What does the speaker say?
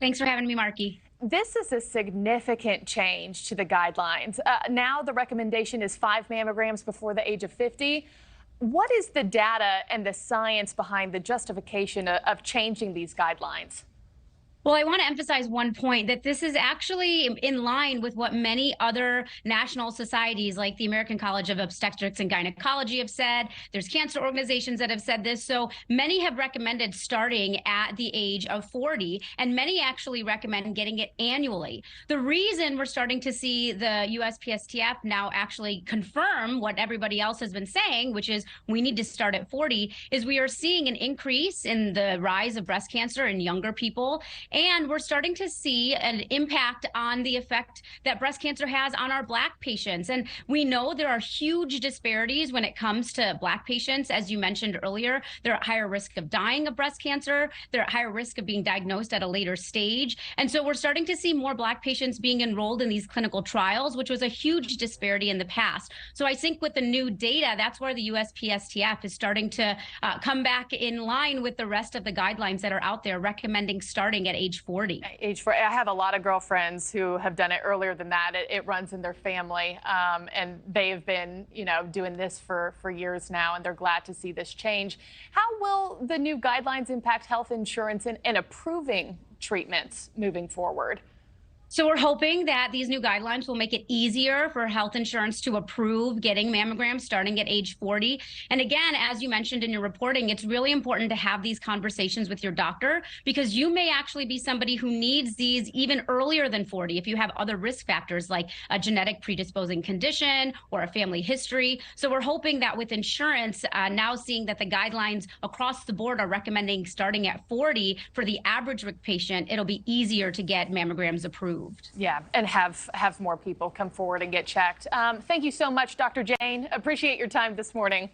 Thanks for having me, Marky. This is a significant change to the guidelines. Now the recommendation is 5 mammograms before the age of 50. What is the data and the science behind the justification of changing these guidelines? Well, I want to emphasize one point that this is actually in line with what many other national societies like the American College of Obstetrics and Gynecology have said. There's cancer organizations that have said this. So many have recommended starting at the age of 40, and many actually recommend getting it annually. The reason we're starting to see the USPSTF now actually confirm what everybody else has been saying, which is we need to start at 40, is we are seeing an increase in the rise of breast cancer in younger people. And we're starting to see an impact on the effect that breast cancer has on our Black patients. And we know there are huge disparities when it comes to Black patients. As you mentioned earlier, they're at higher risk of dying of breast cancer. They're at higher risk of being diagnosed at a later stage. And so we're starting to see more Black patients being enrolled in these clinical trials, which was a huge disparity in the past. So I think with the new data, that's where the USPSTF is starting to come back in line with the rest of the guidelines that are out there recommending starting at age 40. Age 40. I have a lot of girlfriends who have done it earlier than that. It runs in their family, and they've been, doing this for years now, and they're glad to see this change. How will the new guidelines impact health insurance and approving treatments moving forward? So we're hoping that these new guidelines will make it easier for health insurance to approve getting mammograms starting at age 40. And again, as you mentioned in your reporting, it's really important to have these conversations with your doctor because you may actually be somebody who needs these even earlier than 40 if you have other risk factors like a genetic predisposing condition or a family history. So we're hoping that with insurance, now seeing that the guidelines across the board are recommending starting at 40 for the average patient, it'll be easier to get mammograms approved. Yeah, and have more people come forward and get checked. Thank you so much, Dr. Jain. Appreciate your time this morning.